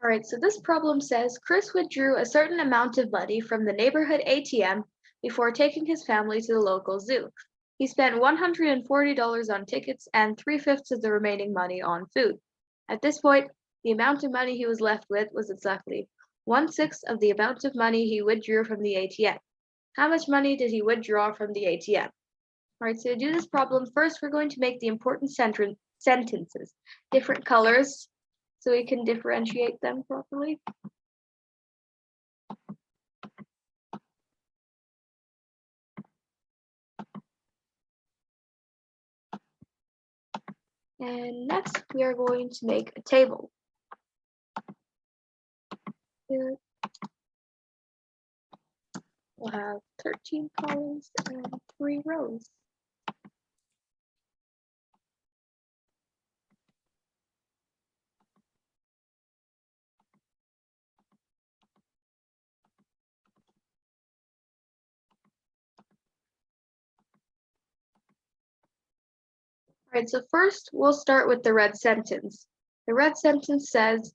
All right, so this problem says Chris withdrew a certain amount of money from the neighborhood ATM before taking his family to the local zoo. He spent $140 on tickets and 3/5 of the remaining money on food. At this point, the amount of money he was left with was exactly 1/6 of the amount of money he withdrew from the ATM. How much money did he withdraw from the ATM? All right, so to do this problem, first we're going to make the important sentences different colors so we can differentiate them properly. And next, we are going to make a table. Here we'll have 13 columns and 3 rows. All right, so first we'll start with the red sentence. The red sentence says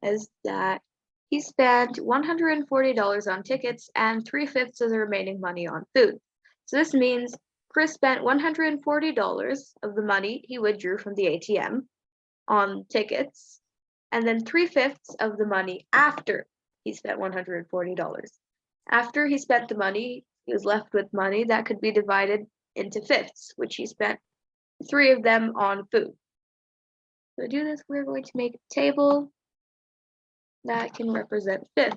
is that he spent $140 on tickets and 3/5 of the remaining money on food. So this means Chris spent $140 of the money he withdrew from the ATM on tickets, and then 3/5 of the money after he spent $140. After he spent the money, he was left with money that could be divided into fifths, which he spent 3 of them on food. So to do this, we're going to make a table that can represent fifths.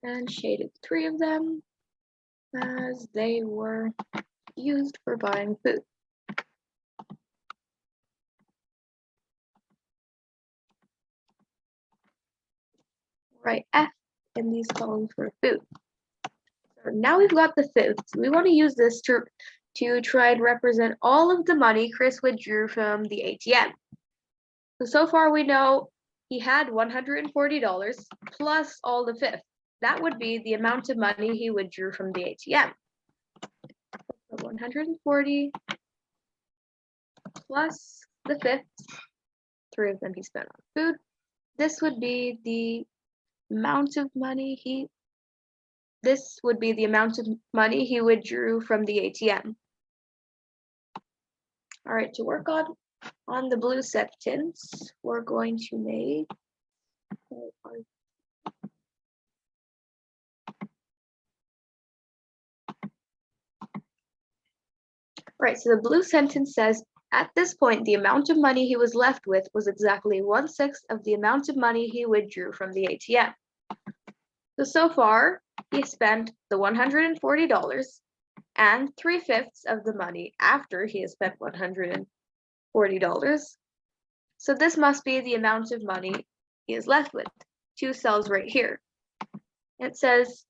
And shaded 3 of them as they were used for buying food. Write F in these columns for food. So now we've got the fifths. We want to use this to try and represent all of the money Chris withdrew from the ATM. So far we know he had $140 plus all the fifths. That would be the amount of money he withdrew from the ATM. So 140 plus the fifths, 3 of them he spent on food. This would be the amount of money he withdrew from the ATM. All right, to work on the blue sentence, we're going to make Right, so the blue sentence says, at this point, the amount of money he was left with was exactly 1/6 of the amount of money he withdrew from the ATM. So far, he spent the $140 and 3/5 of the money after he has spent $140. So this must be the amount of money he is left with. 2 cells right here. It says,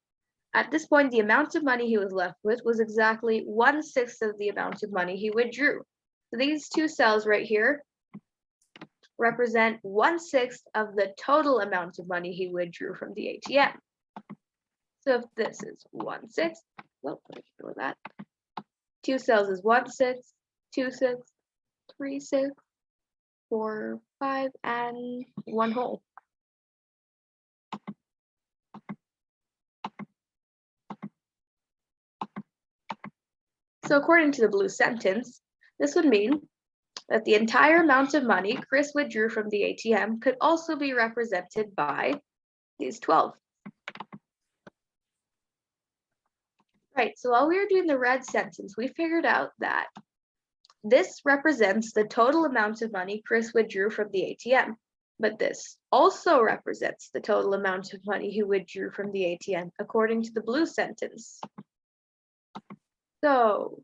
at this point, the amount of money he was left with was exactly 1/6 of the amount of money he withdrew. So these 2 cells right here represent 1/6 of the total amount of money he withdrew from the ATM. So if this is 1/6, well, let me do that. 2 cells is 1/6, 2/6, 3/6, 4, 5, and 1 whole. So according to the blue sentence, this would mean that the entire amount of money Chris withdrew from the ATM could also be represented by these 12. Right, so while we were doing the red sentence, we figured out that this represents the total amount of money Chris withdrew from the ATM, but this also represents the total amount of money he withdrew from the ATM according to the blue sentence. So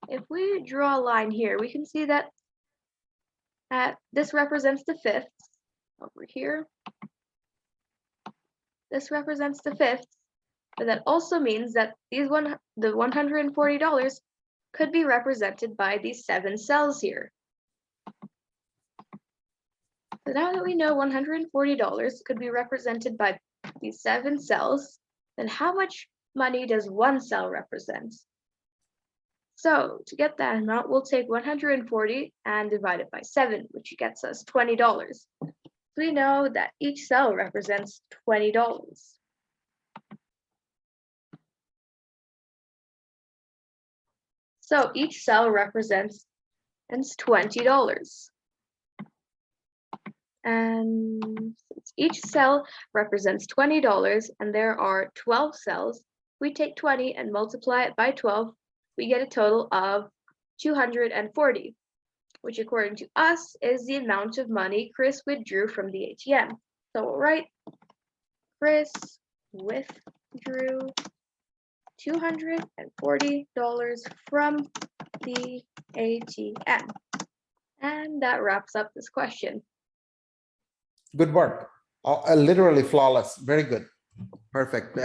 if we draw a line here, we can see that this represents the fifths over here. This represents the fifths, but that also means that the $140 could be represented by these 7 cells here. So now that we know $140 could be represented by these 7 cells, then how much money does 1 cell represent? So to get that amount, we'll take 140 and divide it by 7, which gets us $20. We know that each cell represents $20. So each cell represents $20. And since each cell represents $20 and there are 12 cells, we take 20 and multiply it by 12, we get a total of 240, which according to us is the amount of money Chris withdrew from the ATM. So we'll write Chris withdrew $240 from the ATM. And that wraps up this question. Good work. Literally flawless. Very good. Perfect.